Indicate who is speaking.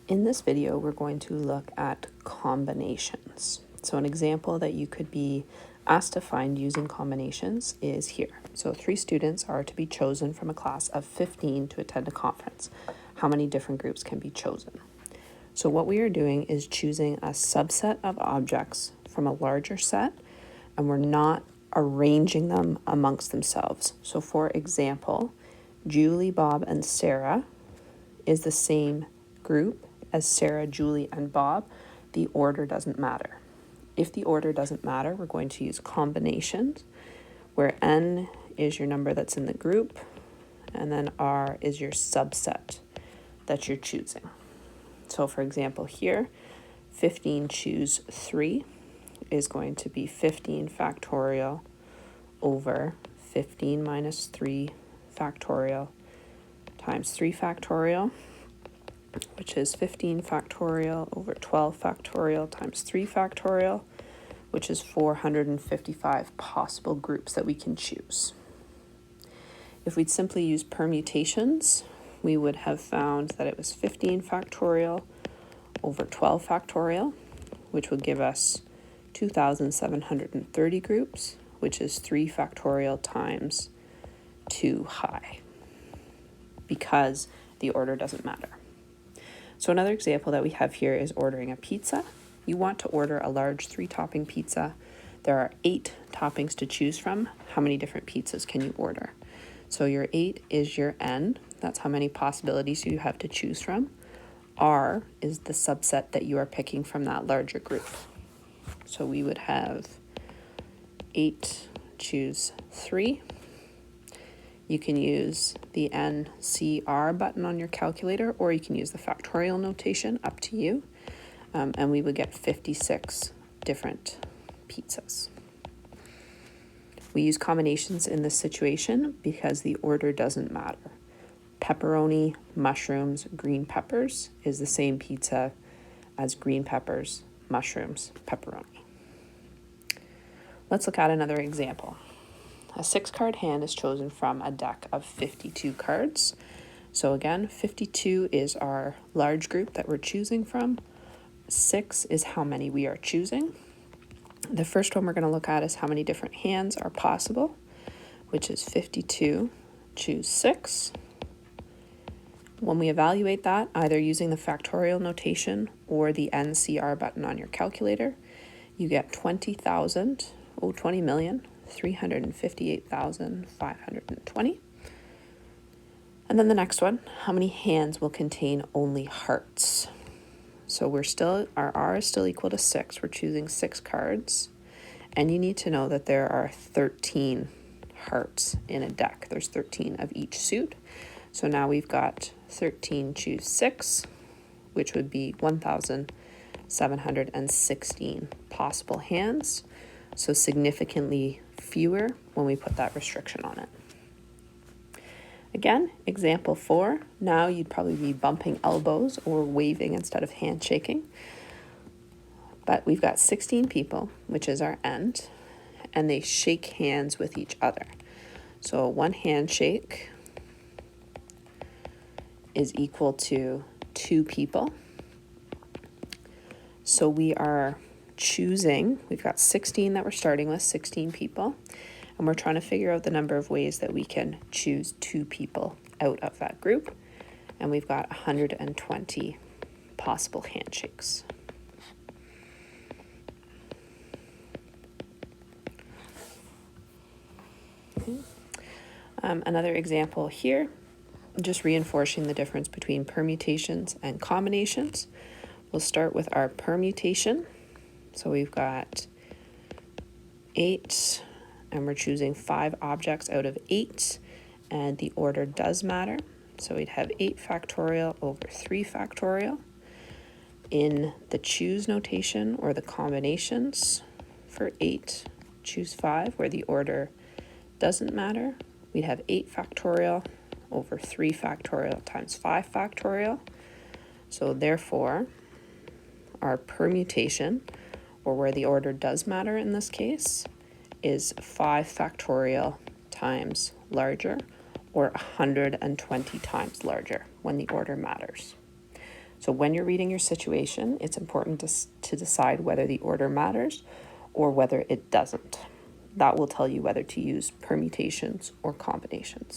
Speaker 1: In this video, we're going to look at combinations. So an example that you could be asked to find using combinations is here. So 3 students are to be chosen from a class of 15 to attend a conference. How many different groups can be chosen? So what we are doing is choosing a subset of objects from a larger set, and we're not arranging them amongst themselves. So for example, Julie, Bob, and Sarah is the same group as Sarah, Julie, and Bob. The order doesn't matter. If the order doesn't matter, we're going to use combinations, where n is your number that's in the group, and then r is your subset that you're choosing. So for example here, 15 choose 3 is going to be 15 factorial over 15 minus 3 factorial times 3 factorial, which is 15 factorial over 12 factorial times 3 factorial, which is 455 possible groups that we can choose. If we'd simply use permutations, we would have found that it was 15 factorial over 12 factorial, which would give us 2,730 groups, which is 3 factorial times 2 high, because the order doesn't matter. So another example that we have here is ordering a pizza. You want to order a large 3-topping pizza. There are 8 toppings to choose from. How many different pizzas can you order? So your 8 is your n. That's how many possibilities you have to choose from. R is the subset that you are picking from that larger group. So we would have 8 choose 3. You can use the NCR button on your calculator, or you can use the factorial notation, up to you. And we would get 56 different pizzas. We use combinations in this situation because the order doesn't matter. Pepperoni, mushrooms, green peppers is the same pizza as green peppers, mushrooms, pepperoni. Let's look at another example. A 6-card hand is chosen from a deck of 52 cards. So again, 52 is our large group that we're choosing from. 6 is how many we are choosing. The first one we're going to look at is how many different hands are possible, which is 52 choose 6. When we evaluate that, either using the factorial notation or the NCR button on your calculator, you get 20,358,520. And then the next one, how many hands will contain only hearts? So our R is still equal to 6. We're choosing 6 cards. And you need to know that there are 13 hearts in a deck. There's 13 of each suit. So now we've got 13 choose 6, which would be 1,716 possible hands. So significantly fewer when we put that restriction on it. Again, example 4, now you'd probably be bumping elbows or waving instead of handshaking. But we've got 16 people, which is our end, and they shake hands with each other. So one handshake is equal to 2 people. So we are choosing, we've got 16 that we're starting with, 16 people, and we're trying to figure out the number of ways that we can choose 2 people out of that group, and we've got 120 possible handshakes. Okay. Another example here, just reinforcing the difference between permutations and combinations. We'll start with our permutation. So we've got 8, and we're choosing 5 objects out of 8, and the order does matter. So we'd have 8 factorial over 3 factorial. In the choose notation or the combinations for 8, choose 5, where the order doesn't matter, we'd have 8 factorial over 3 factorial times 5 factorial. So therefore, our permutation, or where the order does matter in this case, is 5 factorial times larger, or 120 times larger when the order matters. So when you're reading your situation, it's important to decide whether the order matters or whether it doesn't. That will tell you whether to use permutations or combinations.